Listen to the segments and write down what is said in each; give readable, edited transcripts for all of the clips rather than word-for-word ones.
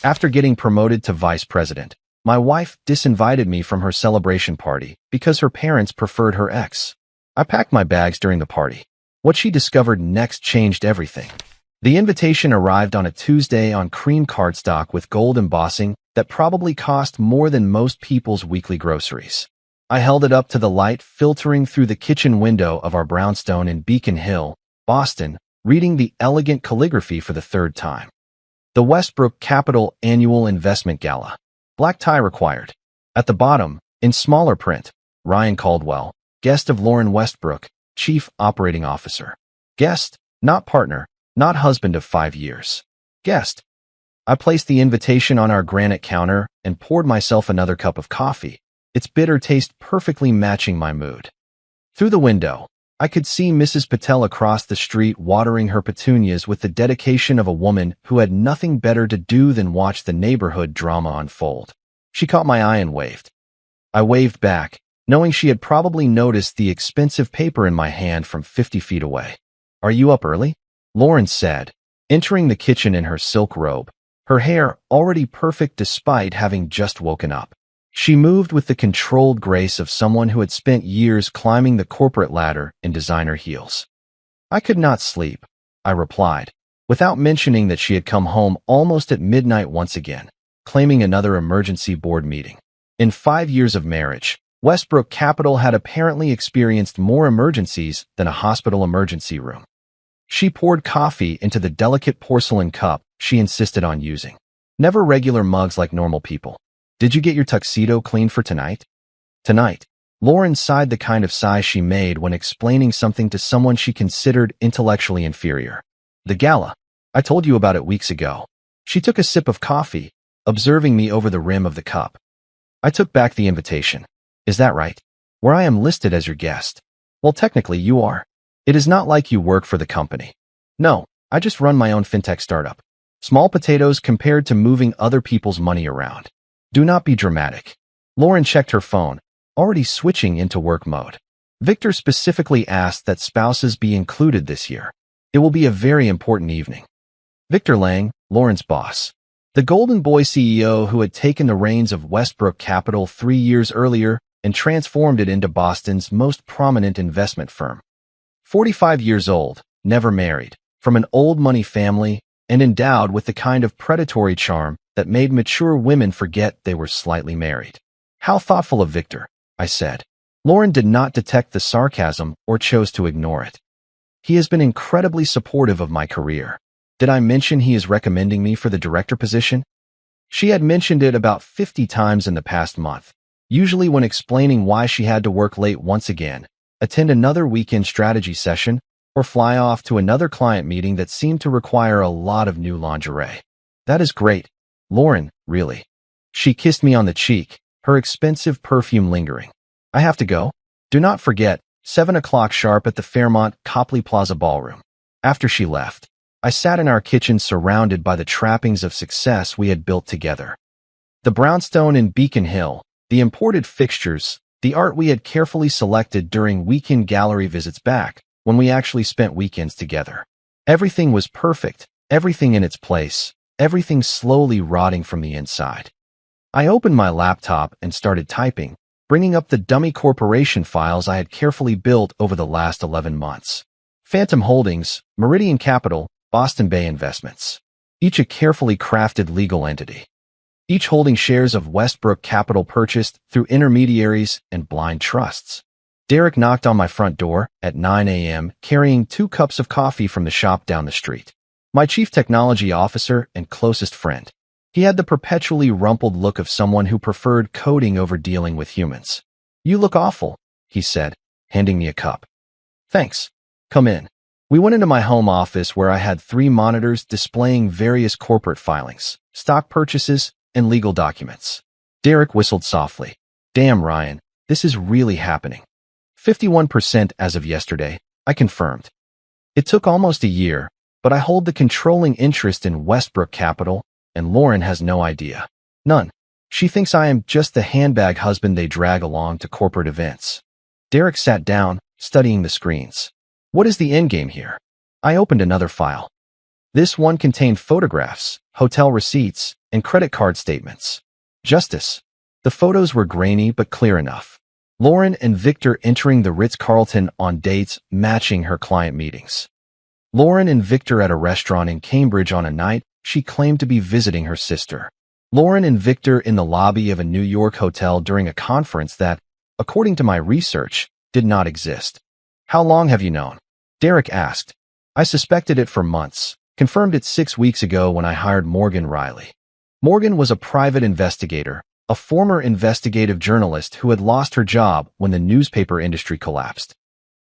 After getting promoted to vice president, my wife disinvited me from her celebration party because her parents preferred her ex. I packed my bags during the party. What she discovered next changed everything. The invitation arrived on a Tuesday on cream cardstock with gold embossing that probably cost more than most people's weekly groceries. I held it up to the light filtering through the kitchen window of our brownstone in Beacon Hill, Boston, reading the elegant calligraphy for the third time. The Westbrook Capital Annual Investment Gala. Black tie required. At the bottom, in smaller print, Ryan Caldwell, guest of Lauren Westbrook, Chief Operating Officer. Guest, not partner, not husband of 5 years. Guest. I placed the invitation on our granite counter and poured myself another cup of coffee, its bitter taste perfectly matching my mood. Through the window, I could see Mrs. Patel across the street watering her petunias with the dedication of a woman who had nothing better to do than watch the neighborhood drama unfold. She caught my eye and waved. I waved back, knowing she had probably noticed the expensive paper in my hand from 50 feet away. "Are you up early?" Lauren said, entering the kitchen in her silk robe, her hair already perfect despite having just woken up. She moved with the controlled grace of someone who had spent years climbing the corporate ladder in designer heels. "I could not sleep," I replied, without mentioning that she had come home almost at midnight once again, claiming another emergency board meeting. In 5 years of marriage, Westbrook Capital had apparently experienced more emergencies than a hospital emergency room. She poured coffee into the delicate porcelain cup she insisted on using. Never regular mugs like normal people. "Did you get your tuxedo cleaned for tonight?" Tonight. Lauren sighed, the kind of sigh she made when explaining something to someone she considered intellectually inferior. "The gala. I told you about it weeks ago." She took a sip of coffee, observing me over the rim of the cup. "I took back the invitation. Is that right? Where I am listed as your guest." "Well, technically you are. It is not like you work for the company." "No, I just run my own fintech startup. Small potatoes compared to moving other people's money around." "Do not be dramatic." Lauren checked her phone, already switching into work mode. "Victor specifically asked that spouses be included this year. It will be a very important evening." Victor Lang, Lauren's boss. The Golden Boy CEO who had taken the reins of Westbrook Capital 3 years earlier and transformed it into Boston's most prominent investment firm. 45 years old, never married, from an old money family, and endowed with the kind of predatory charm that made mature women forget they were slightly married. "How thoughtful of Victor," I said. Lauren did not detect the sarcasm or chose to ignore it. "He has been incredibly supportive of my career. Did I mention he is recommending me for the director position?" She had mentioned it about 50 times in the past month, usually when explaining why she had to work late once again, attend another weekend strategy session, or fly off to another client meeting that seemed to require a lot of new lingerie. "That is great. Lauren, really." She kissed me on the cheek, her expensive perfume lingering. "I have to go. Do not forget, 7 o'clock sharp at the Fairmont Qley Plaza Ballroom." After she left, I sat in our kitchen surrounded by the trappings of success we had built together. The brownstone in Beacon Hill, the imported fixtures, the art we had carefully selected during weekend gallery visits back when we actually spent weekends together. Everything was perfect, everything in its place, everything slowly rotting from the inside. I opened my laptop and started typing, bringing up the dummy corporation files I had carefully built over the last 11 months. Phantom Holdings, Meridian Capital, Boston Bay Investments. Each a carefully crafted legal entity. Each holding shares of Westbrook Capital purchased through intermediaries and blind trusts. Derek knocked on my front door at 9 a.m. carrying 2 cups of coffee from the shop down the street. My chief technology officer and closest friend. He had the perpetually rumpled look of someone who preferred coding over dealing with humans. "You look awful," he said, handing me a cup. "Thanks. Come in." We went into my home office where I had 3 monitors displaying various corporate filings, stock purchases, and legal documents. Derek whistled softly. "Damn, Ryan, this is really happening." 51% as of yesterday, I confirmed. It took almost a year, but I hold the controlling interest in Westbrook Capital, and Lauren has no idea. None. She thinks I am just the handbag husband they drag along to corporate events. Derek sat down, studying the screens. "What is the endgame here?" I opened another file. This one contained photographs, hotel receipts, and credit card statements. Justice. The photos were grainy but clear enough. Lauren and Victor entering the Ritz-Carlton on dates matching her client meetings. Lauren and Victor at a restaurant in Cambridge on a night she claimed to be visiting her sister. Lauren and Victor in the lobby of a New York hotel during a conference that, according to my research, did not exist. How long have you known? Derek asked. I suspected it for months, confirmed it 6 weeks ago when I hired Morgan Riley. Morgan was a private investigator, a former investigative journalist who had lost her job when the newspaper industry collapsed.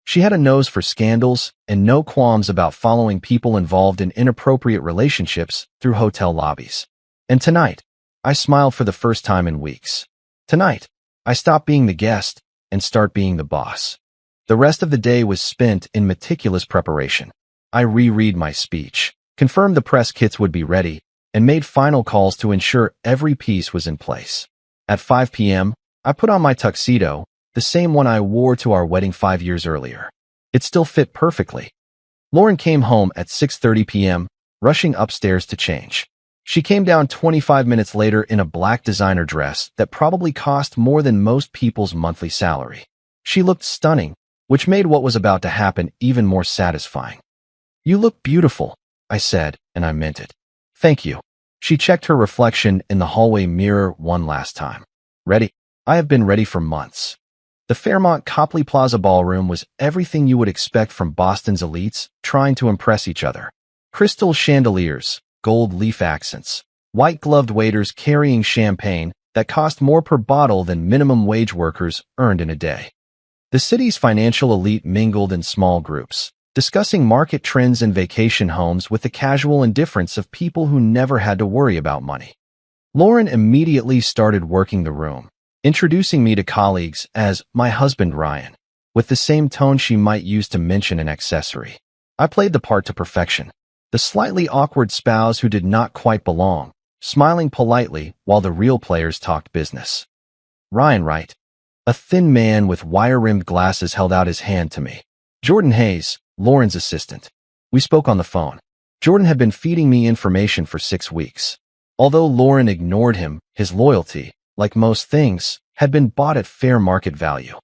She had a nose for scandals and no qualms about following people involved in inappropriate relationships through hotel lobbies. And tonight, I smiled for the first time in weeks. Tonight, I stopped being the guest and start being the boss. The rest of the day was spent in meticulous preparation. I reread my speech, confirmed the press kits would be ready, and made final calls to ensure every piece was in place. At 5 p.m., I put on my tuxedo, the same one I wore to our wedding 5 years earlier. It still fit perfectly. Lauren came home at 6:30 p.m., rushing upstairs to change. She came down 25 minutes later in a black designer dress that probably cost more than most people's monthly salary. She looked stunning, which made what was about to happen even more satisfying. You look beautiful, I said, and I meant it. Thank you. She checked her reflection in the hallway mirror one last time. Ready? I have been ready for months. The Fairmont Copley Plaza Ballroom was everything you would expect from Boston's elites trying to impress each other. Crystal chandeliers, gold leaf accents, white-gloved waiters carrying champagne that cost more per bottle than minimum wage workers earned in a day. The city's financial elite mingled in small groups, discussing market trends and vacation homes with the casual indifference of people who never had to worry about money. Lauren immediately started working the room, introducing me to colleagues as my husband Ryan, with the same tone she might use to mention an accessory. I played the part to perfection, the slightly awkward spouse who did not quite belong, smiling politely while the real players talked business. Ryan, right? A thin man with wire-rimmed glasses held out his hand to me. Jordan Hayes, Lauren's assistant. We spoke on the phone. Jordan had been feeding me information for 6 weeks. Although Lauren ignored him, his loyalty, like most things, had been bought at fair market value.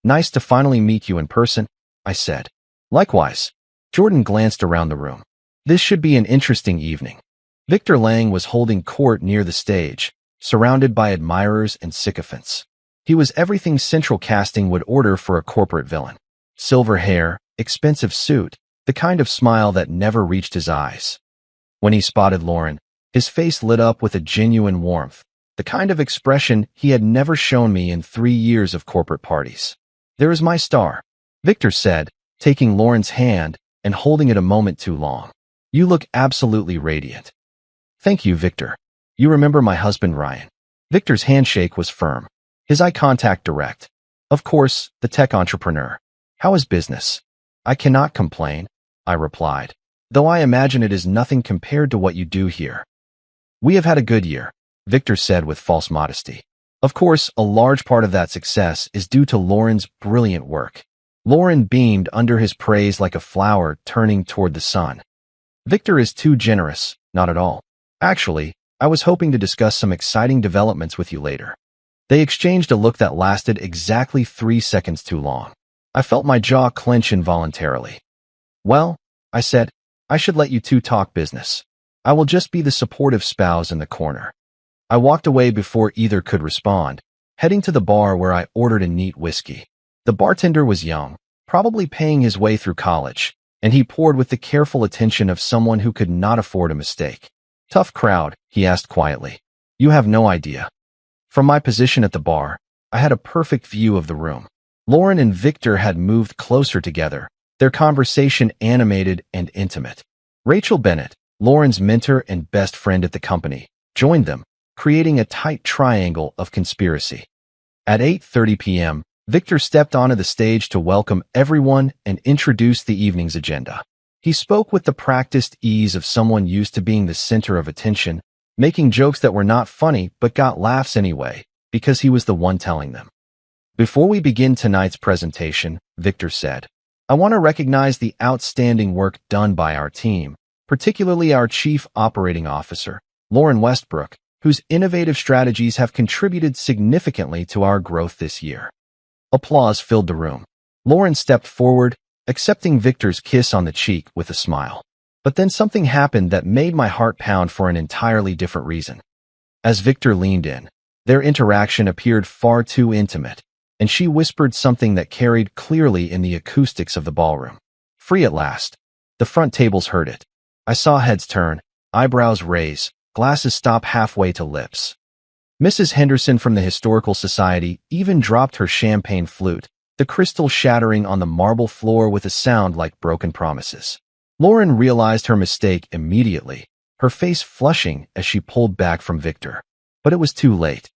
Nice to finally meet you in person, I said. Likewise. Jordan glanced around the room. This should be an interesting evening. Victor Lang was holding court near the stage, surrounded by admirers and sycophants. He was everything central casting would order for a corporate villain. Silver hair, expensive suit, the kind of smile that never reached his eyes. When he spotted Lauren, his face lit up with a genuine warmth, the kind of expression he had never shown me in 3 years of corporate parties. There is my star, Victor said, taking Lauren's hand and holding it a moment too long. You look absolutely radiant. Thank you, Victor. You remember my husband, Ryan. Victor's handshake was firm, his eye contact direct. Of course, the tech entrepreneur. How is business? I cannot complain, I replied, though I imagine it is nothing compared to what you do here. We have had a good year, Victor said with false modesty. Of course, a large part of that success is due to Lauren's brilliant work. Lauren beamed under his praise like a flower turning toward the sun. Victor is too generous, not at all. Actually, I was hoping to discuss some exciting developments with you later. They exchanged a look that lasted exactly 3 seconds too long. I felt my jaw clench involuntarily. Well, I said, I should let you two talk business. I will just be the supportive spouse in the corner. I walked away before either could respond, heading to the bar where I ordered a neat whiskey. The bartender was young, probably paying his way through college, and he poured with the careful attention of someone who could not afford a mistake. Tough crowd, he asked quietly. You have no idea. From my position at the bar, I had a perfect view of the room. Lauren and Victor had moved closer together, their conversation animated and intimate. Rachel Bennett, Lauren's mentor and best friend at the company, joined them, creating a tight triangle of conspiracy. At 8:30 p.m., Victor stepped onto the stage to welcome everyone and introduce the evening's agenda. He spoke with the practiced ease of someone used to being the center of attention, making jokes that were not funny but got laughs anyway, because he was the one telling them. Before we begin tonight's presentation, Victor said, I want to recognize the outstanding work done by our team, particularly our Chief Operating Officer, Lauren Westbrook, whose innovative strategies have contributed significantly to our growth this year. Applause filled the room. Lauren stepped forward, accepting Victor's kiss on the cheek with a smile. But then something happened that made my heart pound for an entirely different reason. As Victor leaned in, their interaction appeared far too intimate, and she whispered something that carried clearly in the acoustics of the ballroom. Free at last. The front tables heard it. I saw heads turn, eyebrows raise, glasses stop halfway to lips. Mrs. Henderson from the Historical Society even dropped her champagne flute, the crystal shattering on the marble floor with a sound like broken promises. Lauren realized her mistake immediately, her face flushing as she pulled back from Victor. But it was too late.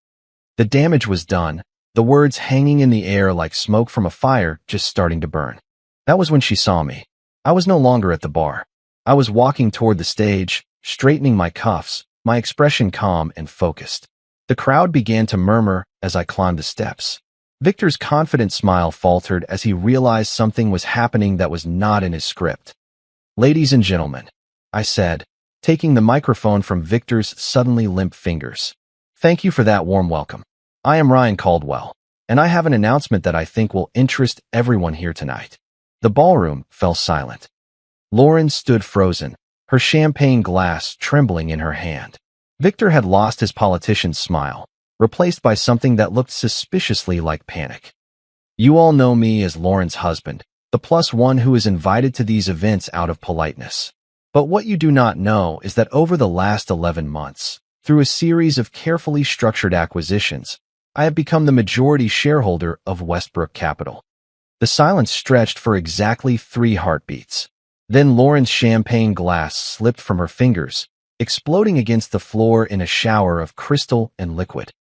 The damage was done, the words hanging in the air like smoke from a fire just starting to burn. That was when she saw me. I was no longer at the bar. I was walking toward the stage, straightening my cuffs, my expression calm and focused. The crowd began to murmur as I climbed the steps. Victor's confident smile faltered as he realized something was happening that was not in his script. "Ladies and gentlemen," I said, taking the microphone from Victor's suddenly limp fingers. "Thank you for that warm welcome. I am Ryan Caldwell, and I have an announcement that I think will interest everyone here tonight." The ballroom fell silent. Lauren stood frozen, her champagne glass trembling in her hand. Victor had lost his politician's smile, replaced by something that looked suspiciously like panic. "You all know me as Lauren's husband, the +1 who is invited to these events out of politeness. But what you do not know is that over the last 11 months, through a series of carefully structured acquisitions, I have become the majority shareholder of Westbrook Capital." The silence stretched for exactly 3 heartbeats. Then Lauren's champagne glass slipped from her fingers, exploding against the floor in a shower of crystal and liquid.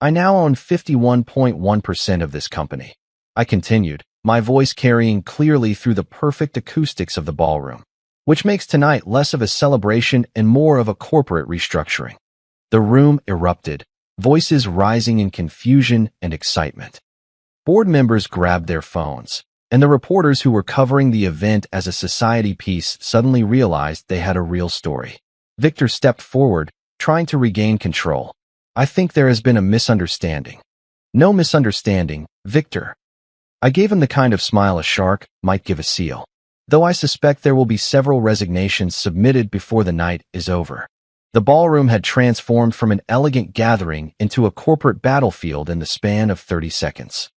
"I now own 51.1% of this company," I continued, my voice carrying clearly through the perfect acoustics of the ballroom, "which makes tonight less of a celebration and more of a corporate restructuring." The room erupted, voices rising in confusion and excitement. Board members grabbed their phones, and the reporters who were covering the event as a society piece suddenly realized they had a real story. Victor stepped forward, trying to regain control. "I think there has been a misunderstanding." "No misunderstanding, Victor." I gave him the kind of smile a shark might give a seal. "Though I suspect there will be several resignations submitted before the night is over." The ballroom had transformed from an elegant gathering into a corporate battlefield in the span of 30 seconds.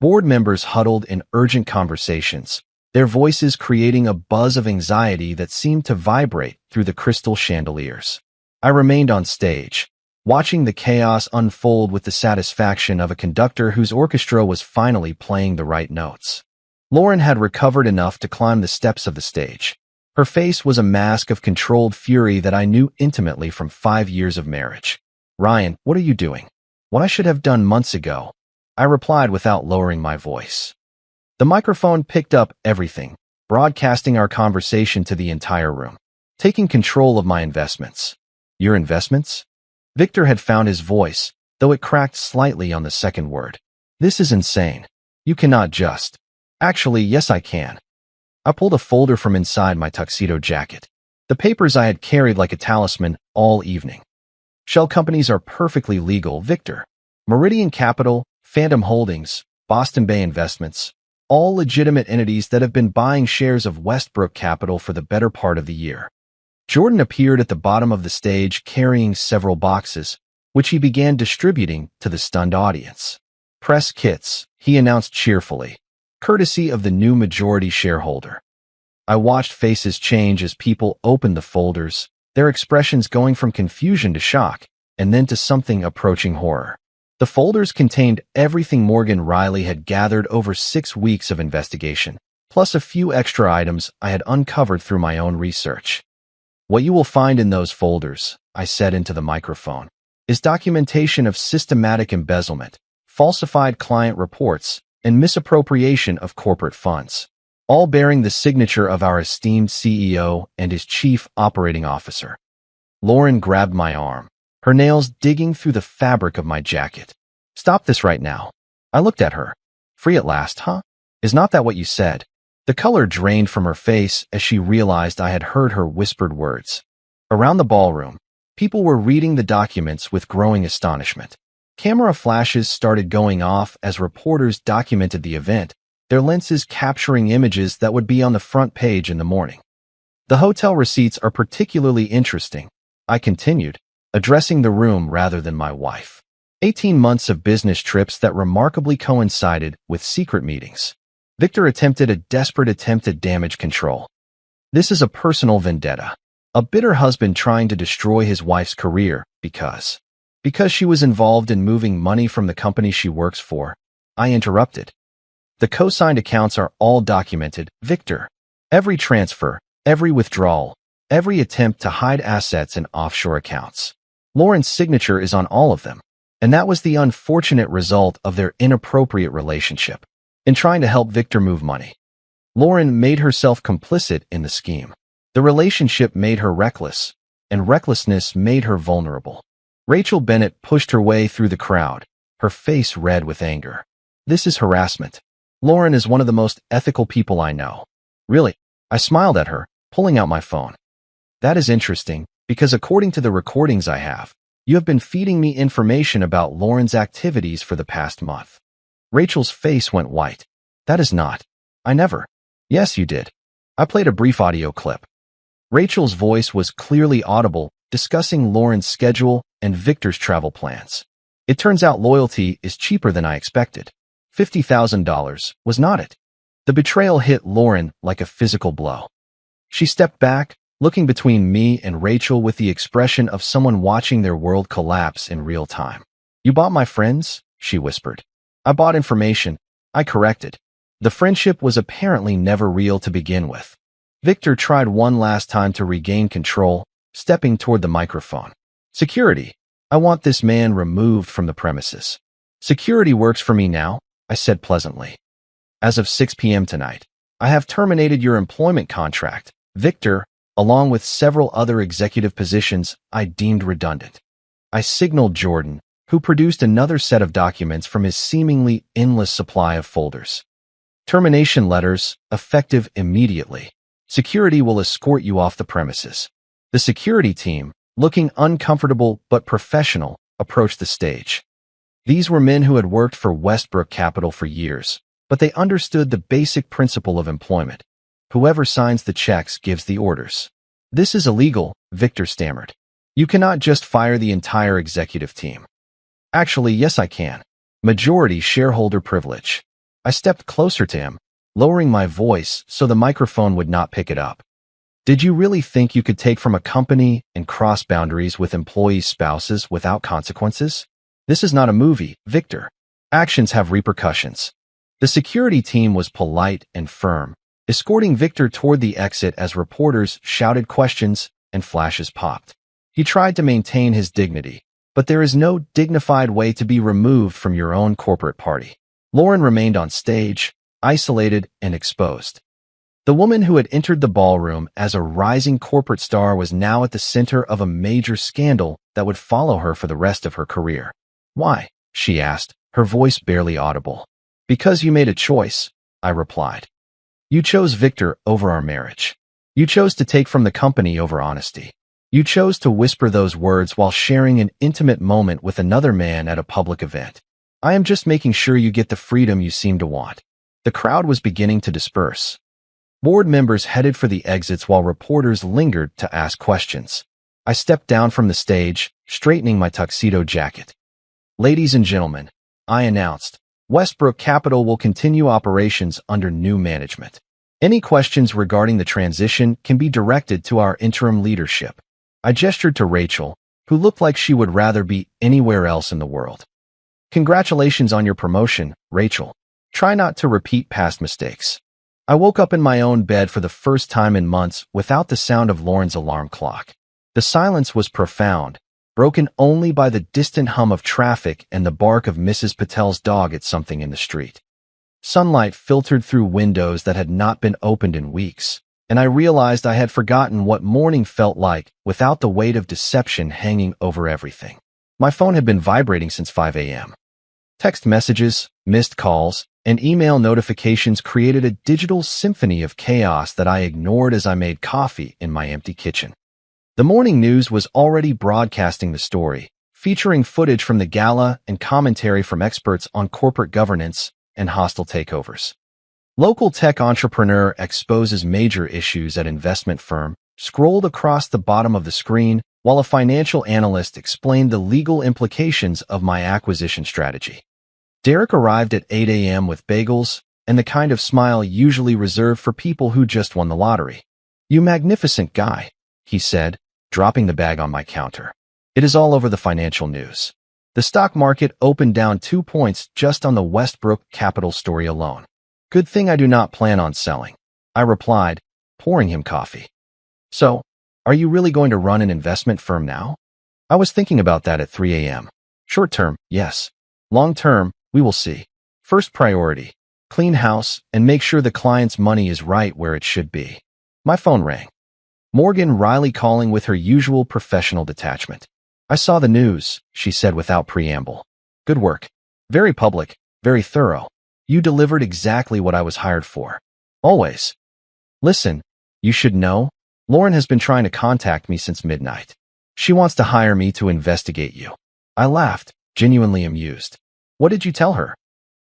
Board members huddled in urgent conversations, their voices creating a buzz of anxiety that seemed to vibrate through the crystal chandeliers. I remained on stage, watching the chaos unfold with the satisfaction of a conductor whose orchestra was finally playing the right notes. Lauren had recovered enough to climb the steps of the stage. Her face was a mask of controlled fury that I knew intimately from 5 years of marriage. "Ryan, what are you doing?" "What I should have done months ago," I replied without lowering my voice. The microphone picked up everything, broadcasting our conversation to the entire room. "Taking control of my investments." "Your investments?" Victor had found his voice, though it cracked slightly on the second word. "This is insane. You cannot just—" "Actually, yes I can." I pulled a folder from inside my tuxedo jacket. The papers I had carried like a talisman all evening. "Shell companies are perfectly legal, Victor. Meridian Capital, Phantom Holdings, Boston Bay Investments, all legitimate entities that have been buying shares of Westbrook Capital for the better part of the year." Jordan appeared at the bottom of the stage carrying several boxes, which he began distributing to the stunned audience. "Press kits," he announced cheerfully, courtesy of the new majority shareholder. I watched faces change as people opened the folders, their expressions going from confusion to shock, and then to something approaching horror. The folders contained everything Morgan Riley had gathered over 6 weeks of investigation, plus a few extra items I had uncovered through my own research. "What you will find in those folders," I said into the microphone, "is documentation of systematic embezzlement, falsified client reports, and misappropriation of corporate funds, all bearing the signature of our esteemed CEO and his chief operating officer." Lauren grabbed my arm, her nails digging through the fabric of my jacket. "Stop this right now." I looked at her. "Free at last, huh? Is not that what you said?" The color drained from her face as she realized I had heard her whispered words. Around the ballroom, People were reading the documents with growing astonishment. Camera flashes started going off as reporters documented the event, their lenses capturing images that would be on the front page in the morning. The hotel receipts are particularly interesting, I continued, addressing the room rather than my wife. 18 months of business trips that remarkably coincided with secret meetings. Victor attempted a desperate attempt at damage control. This is a personal vendetta. A bitter husband trying to destroy his wife's career because she was involved in moving money from the company she works for. I interrupted. The co-signed accounts are all documented, Victor. Every transfer, every withdrawal, every attempt to hide assets in offshore accounts. Lauren's signature is on all of them. And that was the unfortunate result of their inappropriate relationship. In trying to help Victor move money, Lauren made herself complicit in the scheme. The relationship made her reckless, and recklessness made her vulnerable. Rachel Bennett pushed her way through the crowd, her face red with anger. This is harassment. Lauren is one of the most ethical people I know. Really? I smiled at her, pulling out my phone. That is interesting, because according to the recordings I have, you have been feeding me information about Lauren's activities for the past month. Rachel's face went white. That is not. I never. Yes, you did. I played a brief audio clip. Rachel's voice was clearly audible, discussing Lauren's schedule and Victor's travel plans. It turns out loyalty is cheaper than I expected. $50,000, was not it? The betrayal hit Lauren like a physical blow. She stepped back, looking between me and Rachel with the expression of someone watching their world collapse in real time. You bought my friends? She whispered. I bought information. I corrected. The friendship was apparently never real to begin with. Victor tried one last time to regain control, stepping toward the microphone. Security. I want this man removed from the premises. Security works for me now, I said pleasantly. As of 6 p.m. tonight, I have terminated your employment contract, Victor, along with several other executive positions I deemed redundant. I signaled Jordan, who produced another set of documents from his seemingly endless supply of folders. Termination letters, effective immediately. Security will escort you off the premises. The security team, looking uncomfortable but professional, approached the stage. These were men who had worked for Westbrook Capital for years, but they understood the basic principle of employment. Whoever signs the checks gives the orders. This is illegal, Victor stammered. You cannot just fire the entire executive team. Actually, yes I can. Majority shareholder privilege. I stepped closer to him, lowering my voice so the microphone would not pick it up. Did you really think you could take from a company and cross boundaries with employees' spouses without consequences? This is not a movie, Victor. Actions have repercussions. The security team was polite and firm, escorting Victor toward the exit as reporters shouted questions and flashes popped. He tried to maintain his dignity, but there is no dignified way to be removed from your own corporate party. Lauren remained on stage, isolated and exposed. The woman who had entered the ballroom as a rising corporate star was now at the center of a major scandal that would follow her for the rest of her career. Why? She asked, her voice barely audible. Because you made a choice, I replied. You chose Victor over our marriage. You chose to take from the company over honesty. You chose to whisper those words while sharing an intimate moment with another man at a public event. I am just making sure you get the freedom you seem to want. The crowd was beginning to disperse. Board members headed for the exits while reporters lingered to ask questions. I stepped down from the stage, straightening my tuxedo jacket. Ladies and gentlemen, I announced, Westbrook Capital will continue operations under new management. Any questions regarding the transition can be directed to our interim leadership. I gestured to Rachel, who looked like she would rather be anywhere else in the world. Congratulations on your promotion, Rachel. Try not to repeat past mistakes. I woke up in my own bed for the first time in months without the sound of Lauren's alarm clock. The silence was profound, broken only by the distant hum of traffic and the bark of Mrs. Patel's dog at something in the street. Sunlight filtered through windows that had not been opened in weeks, and I realized I had forgotten what morning felt like without the weight of deception hanging over everything. My phone had been vibrating since 5 a.m. Text messages, missed calls, and email notifications created a digital symphony of chaos that I ignored as I made coffee in my empty kitchen. The morning news was already broadcasting the story, featuring footage from the gala and commentary from experts on corporate governance and hostile takeovers. Local tech entrepreneur exposes major issues at investment firm scrolled across the bottom of the screen, while a financial analyst explained the legal implications of my acquisition strategy. Derek arrived at 8 a.m. with bagels and the kind of smile usually reserved for people who just won the lottery. "You magnificent guy," he said, dropping the bag on my counter. "It is all over the financial news. The stock market opened down 2 points just on the Westbrook Capital story alone. Good thing I do not plan on selling," I replied, pouring him coffee. "So, are you really going to run an investment firm now?" "I was thinking about that at 3 a.m. Short term, yes. Long term, we will see. First priority, clean house and make sure the client's money is right where it should be." My phone rang. Morgan Riley calling with her usual professional detachment. "I saw the news," she said without preamble. "Good work. Very public, very thorough. You delivered exactly what I was hired for. Always. Listen, you should know, Lauren has been trying to contact me since midnight. She wants to hire me to investigate you." I laughed, genuinely amused. "What did you tell her?"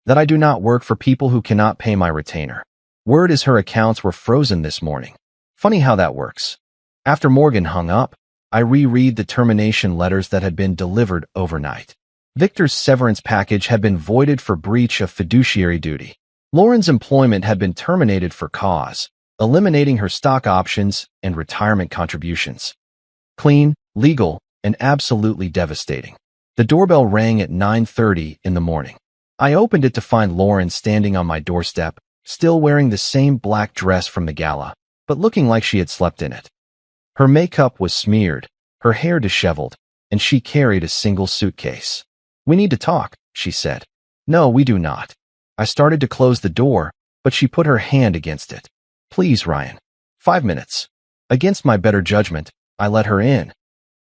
"That I do not work for people who cannot pay my retainer. Word is her accounts were frozen this morning. Funny how that works." After Morgan hung up, I reread the termination letters that had been delivered overnight. Victor's severance package had been voided for breach of fiduciary duty. Lauren's employment had been terminated for cause, eliminating her stock options and retirement contributions. Clean, legal, and absolutely devastating. The doorbell rang at 9:30 in the morning. I opened it to find Lauren standing on my doorstep, still wearing the same black dress from the gala, but looking like she had slept in it. Her makeup was smeared, her hair disheveled, and she carried a single suitcase. "We need to talk," she said. "No, we do not." I started to close the door, but she put her hand against it. "Please, Ryan. 5 minutes." Against my better judgment, I let her in.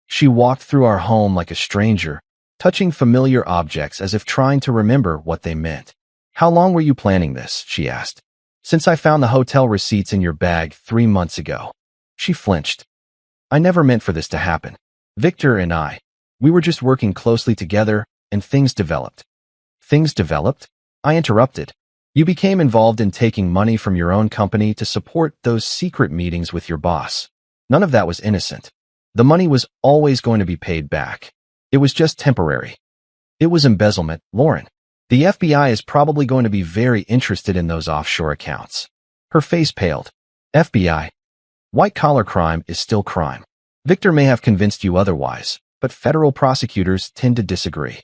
She walked through our home like a stranger, touching familiar objects as if trying to remember what they meant. "How long were you planning this?" she asked. "Since I found the hotel receipts in your bag 3 months ago." She flinched. "I never meant for this to happen. Victor and we were just working closely together, and things developed." "Things developed?" I interrupted. "You became involved in taking money from your own company to support those secret meetings with your boss. None of that was innocent. The money was always going to be paid back. It was just temporary. It was embezzlement, Lauren. The FBI is probably going to be very interested in those offshore accounts." Her face paled. "FBI? White-collar crime is still crime. Victor may have convinced you otherwise, but federal prosecutors tend to disagree."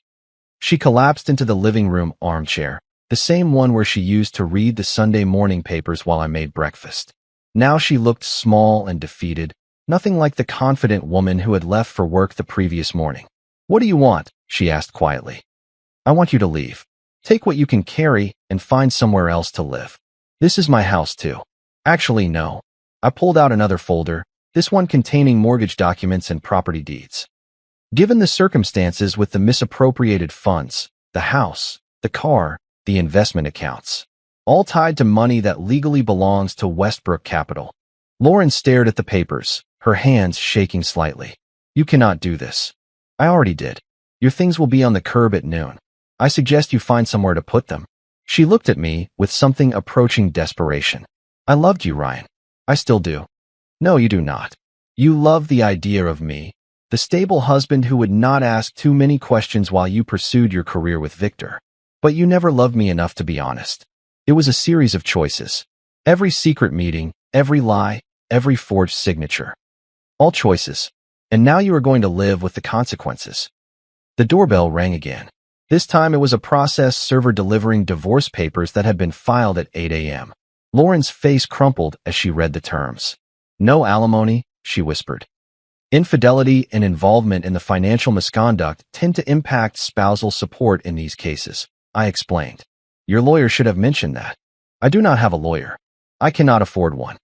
She collapsed into the living room armchair, the same one where she used to read the Sunday morning papers while I made breakfast. Now she looked small and defeated, nothing like the confident woman who had left for work the previous morning. "What do you want?" she asked quietly. "I want you to leave. Take what you can carry and find somewhere else to live. This is my house too." "Actually, no." I pulled out another folder, this one containing mortgage documents and property deeds. Given the circumstances with the misappropriated funds, the house, the car, the investment accounts, all tied to money that legally belongs to Westbrook Capital. Lauren stared at the papers, her hands shaking slightly. "You cannot do this." "I already did. Your things will be on the curb at noon. I suggest you find somewhere to put them." She looked at me with something approaching desperation. "I loved you, Ryan. I still do." "No, you do not. You love the idea of me, the stable husband who would not ask too many questions while you pursued your career with Victor. But you never loved me enough to be honest. It was a series of choices. Every secret meeting, every lie, every forged signature. All choices. And now you are going to live with the consequences." The doorbell rang again. This time it was a process server delivering divorce papers that had been filed at 8 a.m. Lauren's face crumpled as she read the terms. "No alimony," she whispered. "Infidelity and involvement in the financial misconduct tend to impact spousal support in these cases," I explained. "Your lawyer should have mentioned that." "I do not have a lawyer. I cannot afford one."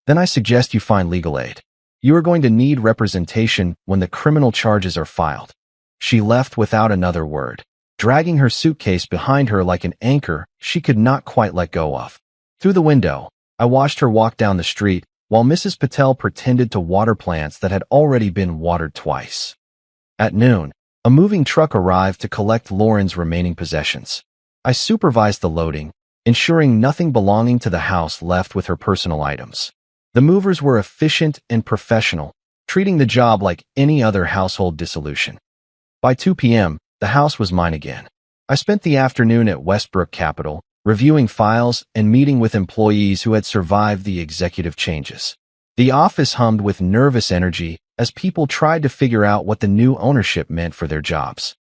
"Then I suggest you find legal aid. You are going to need representation when the criminal charges are filed." She left without another word, dragging her suitcase behind her like an anchor she could not quite let go of. Through the window, I watched her walk down the street, while Mrs. Patel pretended to water plants that had already been watered twice. At noon, a moving truck arrived to collect Lauren's remaining possessions. I supervised the loading, ensuring nothing belonging to the house left with her personal items. The movers were efficient and professional, treating the job like any other household dissolution. By 2 p.m., the house was mine again. I spent the afternoon at Westbrook Capital, reviewing files and meeting with employees who had survived the executive changes. The office hummed with nervous energy as people tried to figure out what the new ownership meant for their jobs.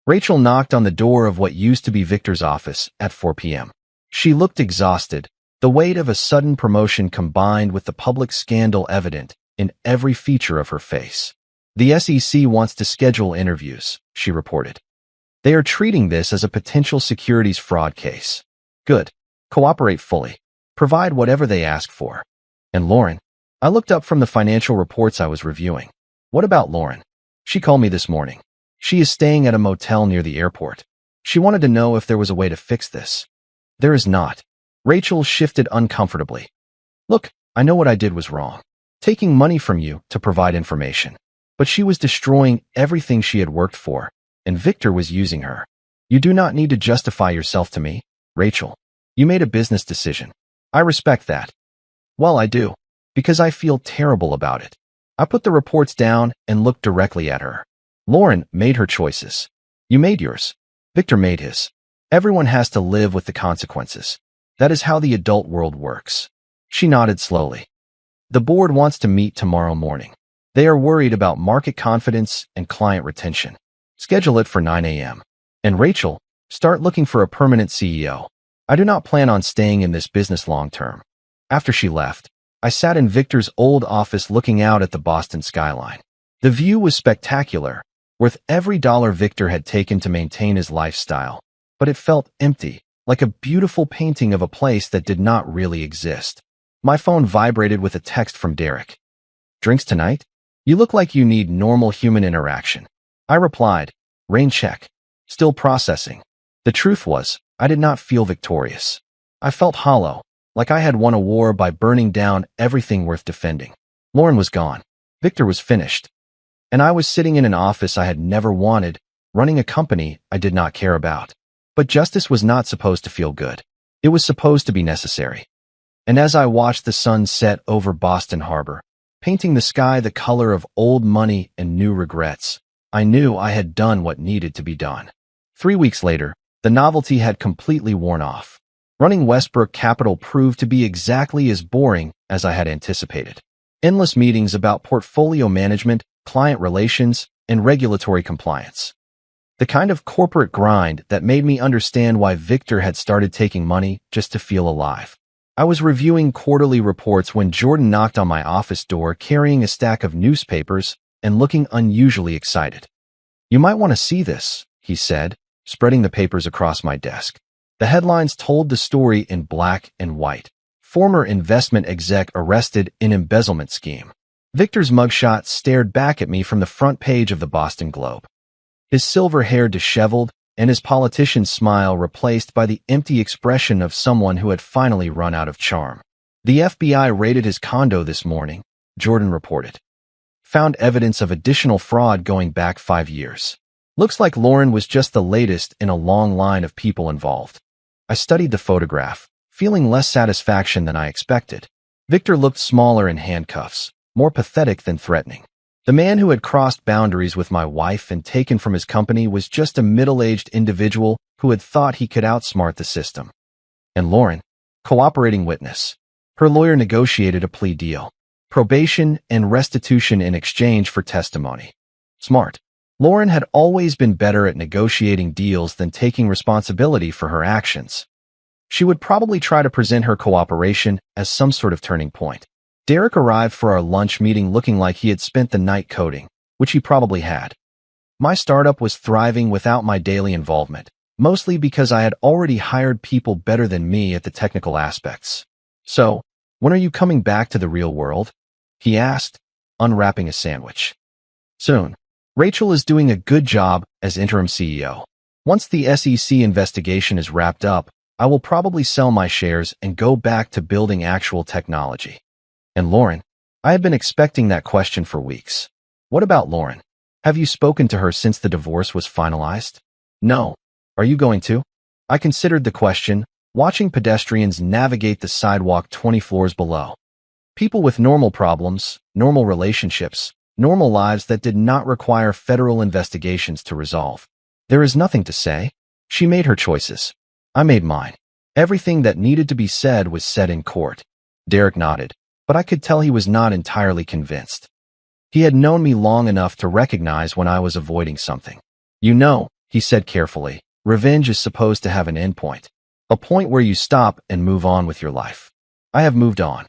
Rachel knocked on the door of what used to be Victor's office at 4 p.m. She looked exhausted, the weight of a sudden promotion combined with the public scandal evident in every feature of her face. The SEC wants to schedule interviews, she reported. They are treating this as a potential securities fraud case. Good. Cooperate fully. Provide whatever they ask for. And Lauren? I looked up from the financial reports I was reviewing. What about Lauren? She called me this morning. She is staying at a motel near the airport. She wanted to know if there was a way to fix this. There is not. Rachel shifted uncomfortably. Look, I know what I did was wrong. Taking money from you to provide information. But she was destroying everything she had worked for, and Victor was using her. You do not need to justify yourself to me, Rachel. You made a business decision. I respect that. Well, I do, because I feel terrible about it. I put the reports down and looked directly at her. Lauren made her choices. You made yours. Victor made his. Everyone has to live with the consequences. That is how the adult world works. She nodded slowly. The board wants to meet tomorrow morning. They are worried about market confidence and client retention. Schedule it for 9 a.m. And Rachel, start looking for a permanent CEO. I do not plan on staying in this business long term. After she left, I sat in Victor's old office looking out at the Boston skyline. The view was spectacular, worth every dollar Victor had taken to maintain his lifestyle, but it felt empty, like a beautiful painting of a place that did not really exist. My phone vibrated with a text from Derek. Drinks tonight? You look like you need normal human interaction. I replied, rain check. Still processing. The truth was, I did not feel victorious. I felt hollow, like I had won a war by burning down everything worth defending. Lauren was gone. Victor was finished. And I was sitting in an office I had never wanted, running a company I did not care about. But justice was not supposed to feel good. It was supposed to be necessary. And as I watched the sun set over Boston Harbor, painting the sky the color of old money and new regrets, I knew I had done what needed to be done. 3 weeks later, the novelty had completely worn off. Running Westbrook Capital proved to be exactly as boring as I had anticipated. Endless meetings about portfolio management, client relations, and regulatory compliance. The kind of corporate grind that made me understand why Victor had started taking money just to feel alive. I was reviewing quarterly reports when Jordan knocked on my office door carrying a stack of newspapers and looking unusually excited. You might want to see this, he said, spreading the papers across my desk. The headlines told the story in black and white. Former investment exec arrested in embezzlement scheme. Victor's mugshot stared back at me from the front page of the Boston Globe. His silver hair disheveled and his politician's smile replaced by the empty expression of someone who had finally run out of charm. The FBI raided his condo this morning, Jordan reported. Found evidence of additional fraud going back 5 years. Looks like Lauren was just the latest in a long line of people involved. I studied the photograph, feeling less satisfaction than I expected. Victor looked smaller in handcuffs, more pathetic than threatening. The man who had crossed boundaries with my wife and taken from his company was just a middle-aged individual who had thought he could outsmart the system. And Lauren, cooperating witness. Her lawyer negotiated a plea deal. Probation and restitution in exchange for testimony. Smart. Lauren had always been better at negotiating deals than taking responsibility for her actions. She would probably try to present her cooperation as some sort of turning point. Derek arrived for our lunch meeting looking like he had spent the night coding, which he probably had. My startup was thriving without my daily involvement, mostly because I had already hired people better than me at the technical aspects. So, when are you coming back to the real world? He asked, unwrapping a sandwich. Soon. Rachel is doing a good job as interim CEO. Once the SEC investigation is wrapped up, I will probably sell my shares and go back to building actual technology. And Lauren? I had been expecting that question for weeks. What about Lauren? Have you spoken to her since the divorce was finalized? No. Are you going to? I considered the question, watching pedestrians navigate the sidewalk 20 floors below. People with normal problems, normal relationships, normal lives that did not require federal investigations to resolve. There is nothing to say. She made her choices. I made mine. Everything that needed to be said was said in court. Derek nodded, but I could tell he was not entirely convinced. He had known me long enough to recognize when I was avoiding something. You know, he said carefully, revenge is supposed to have an endpoint. A point where you stop and move on with your life. I have moved on.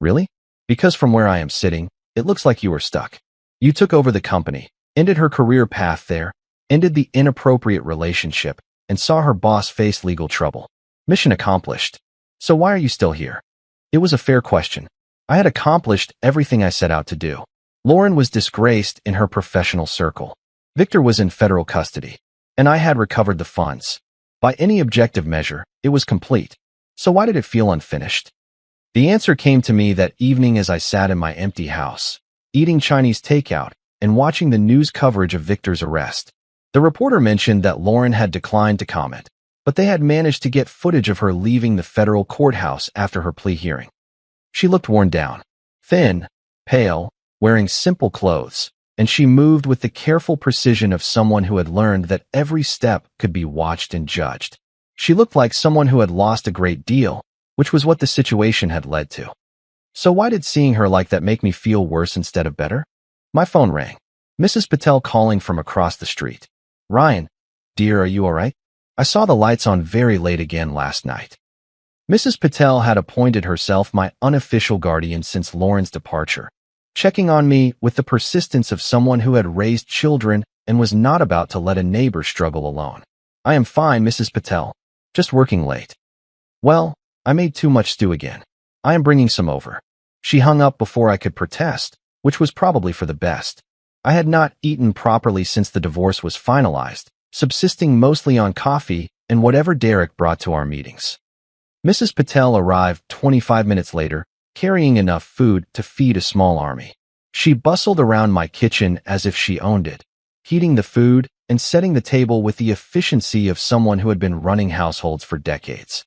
Really? Because from where I am sitting, it looks like you were stuck. You took over the company, ended her career path there, ended the inappropriate relationship, and saw her boss face legal trouble. Mission accomplished. So why are you still here? It was a fair question. I had accomplished everything I set out to do. Lauren was disgraced in her professional circle. Victor was in federal custody, and I had recovered the funds. By any objective measure, it was complete. So why did it feel unfinished? The answer came to me that evening as I sat in my empty house, eating Chinese takeout and watching the news coverage of Victor's arrest. The reporter mentioned that Lauren had declined to comment, but they had managed to get footage of her leaving the federal courthouse after her plea hearing. She looked worn down, thin, pale, wearing simple clothes, and she moved with the careful precision of someone who had learned that every step could be watched and judged. She looked like someone who had lost a great deal, which was what the situation had led to. So why did seeing her like that make me feel worse instead of better? My phone rang. Mrs. Patel calling from across the street. Ryan, dear, are you all right? I saw the lights on very late again last night. Mrs. Patel had appointed herself my unofficial guardian since Lauren's departure, checking on me with the persistence of someone who had raised children and was not about to let a neighbor struggle alone. I am fine, Mrs. Patel. Just working late. Well, I made too much stew again. I am bringing some over. She hung up before I could protest, which was probably for the best. I had not eaten properly since the divorce was finalized, subsisting mostly on coffee and whatever Derek brought to our meetings. Mrs. Patel arrived 25 minutes later, carrying enough food to feed a small army. She bustled around my kitchen as if she owned it, heating the food and setting the table with the efficiency of someone who had been running households for decades.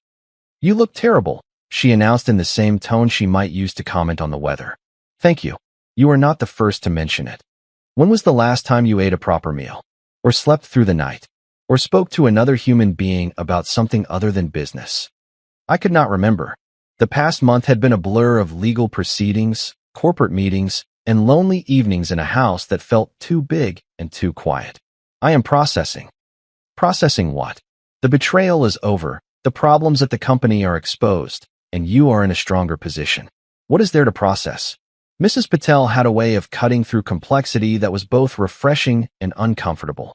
You look terrible, she announced in the same tone she might use to comment on the weather. Thank you. You are not the first to mention it. When was the last time you ate a proper meal? Or slept through the night? Or spoke to another human being about something other than business? I could not remember. The past month had been a blur of legal proceedings, corporate meetings, and lonely evenings in a house that felt too big and too quiet. I am processing. Processing what? The betrayal is over, the problems at the company are exposed, and you are in a stronger position. What is there to process? Mrs. Patel had a way of cutting through complexity that was both refreshing and uncomfortable.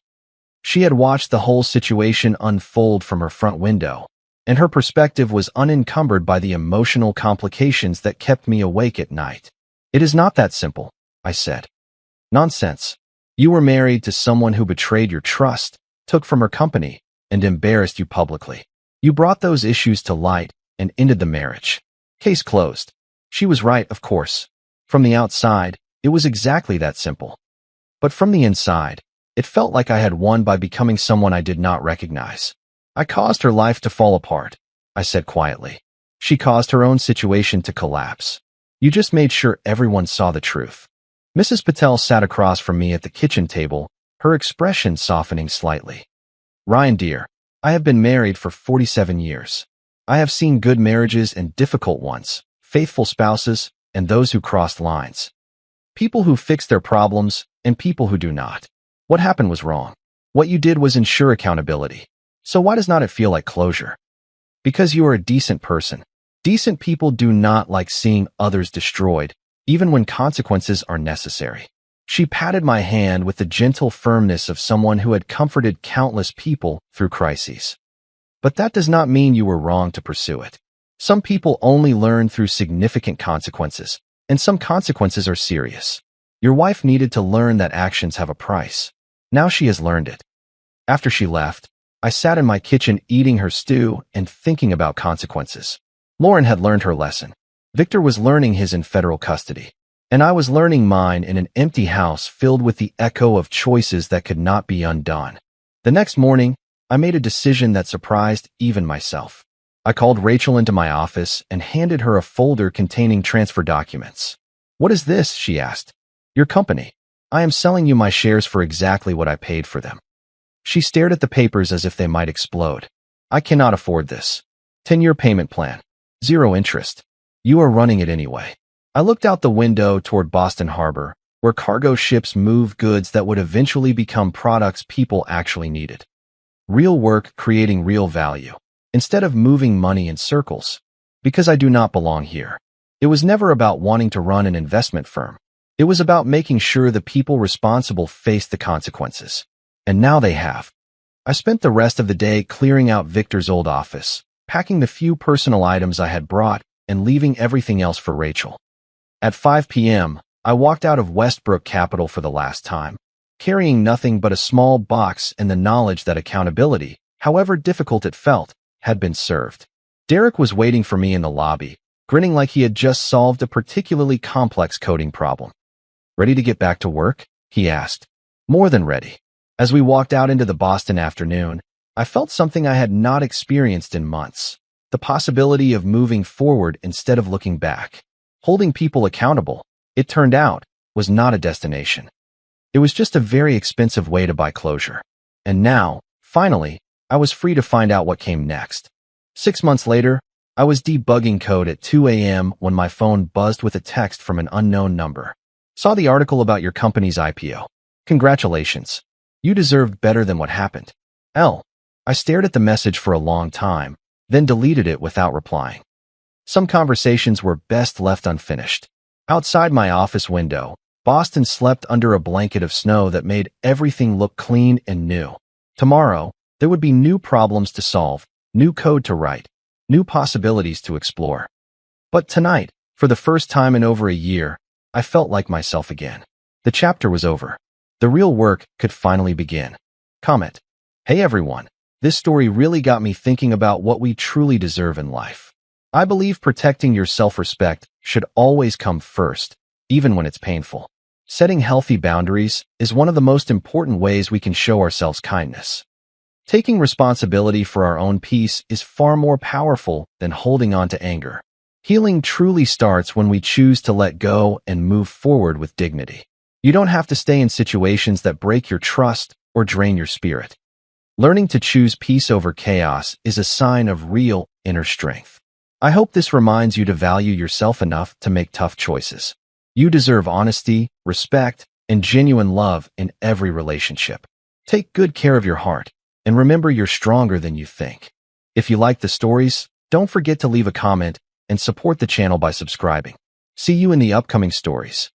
She had watched the whole situation unfold from her front window, and her perspective was unencumbered by the emotional complications that kept me awake at night. It is not that simple, I said. Nonsense. You were married to someone who betrayed your trust, took from her company, and embarrassed you publicly. You brought those issues to light and ended the marriage. Case closed. She was right, of course. From the outside, it was exactly that simple. But from the inside, it felt like I had won by becoming someone I did not recognize. I caused her life to fall apart, I said quietly. She caused her own situation to collapse. You just made sure everyone saw the truth. Mrs. Patel sat across from me at the kitchen table, her expression softening slightly. Ryan, dear, I have been married for 47 years. I have seen good marriages and difficult ones, faithful spouses, and those who crossed lines. People who fix their problems and people who do not. What happened was wrong. What you did was ensure accountability. So why does not it feel like closure? Because you are a decent person. Decent people do not like seeing others destroyed, even when consequences are necessary. She patted my hand with the gentle firmness of someone who had comforted countless people through crises. But that does not mean you were wrong to pursue it. Some people only learn through significant consequences, and some consequences are serious. Your wife needed to learn that actions have a price. Now she has learned it. After she left, I sat in my kitchen eating her stew and thinking about consequences. Lauren had learned her lesson. Victor was learning his in federal custody, and I was learning mine in an empty house filled with the echo of choices that could not be undone. The next morning, I made a decision that surprised even myself. I called Rachel into my office and handed her a folder containing transfer documents. "What is this?" she asked. "Your company. I am selling you my shares for exactly what I paid for them." She stared at the papers as if they might explode. "I cannot afford this. 10-year payment plan. 0 interest. You are running it anyway." I looked out the window toward Boston Harbor, where cargo ships move goods that would eventually become products people actually needed. Real work creating real value, instead of moving money in circles. Because I do not belong here. It was never about wanting to run an investment firm. It was about making sure the people responsible faced the consequences. And now they have. I spent the rest of the day clearing out Victor's old office, packing the few personal items I had brought, and leaving everything else for Rachel. At 5 p.m., I walked out of Westbrook Capital for the last time, carrying nothing but a small box and the knowledge that accountability, however difficult it felt, had been served. Derek was waiting for me in the lobby, grinning like he had just solved a particularly complex coding problem. "Ready to get back to work?" he asked. "More than ready." As we walked out into the Boston afternoon, I felt something I had not experienced in months. The possibility of moving forward instead of looking back. Holding people accountable, it turned out, was not a destination. It was just a very expensive way to buy closure. And now, finally, I was free to find out what came next. 6 months later, I was debugging code at 2 a.m. when my phone buzzed with a text from an unknown number. "Saw the article about your company's IPO. Congratulations. You deserved better than what happened. L." I stared at the message for a long time, then deleted it without replying. Some conversations were best left unfinished. Outside my office window, Boston slept under a blanket of snow that made everything look clean and new. Tomorrow, there would be new problems to solve, new code to write, new possibilities to explore. But tonight, for the first time in over a year, I felt like myself again. The chapter was over. The real work could finally begin. Comment. Hey everyone, this story really got me thinking about what we truly deserve in life. I believe protecting your self-respect should always come first, even when it's painful. Setting healthy boundaries is one of the most important ways we can show ourselves kindness. Taking responsibility for our own peace is far more powerful than holding on to anger. Healing truly starts when we choose to let go and move forward with dignity. You don't have to stay in situations that break your trust or drain your spirit. Learning to choose peace over chaos is a sign of real inner strength. I hope this reminds you to value yourself enough to make tough choices. You deserve honesty, respect, and genuine love in every relationship. Take good care of your heart, and remember you're stronger than you think. If you like the stories, don't forget to leave a comment and support the channel by subscribing. See you in the upcoming stories.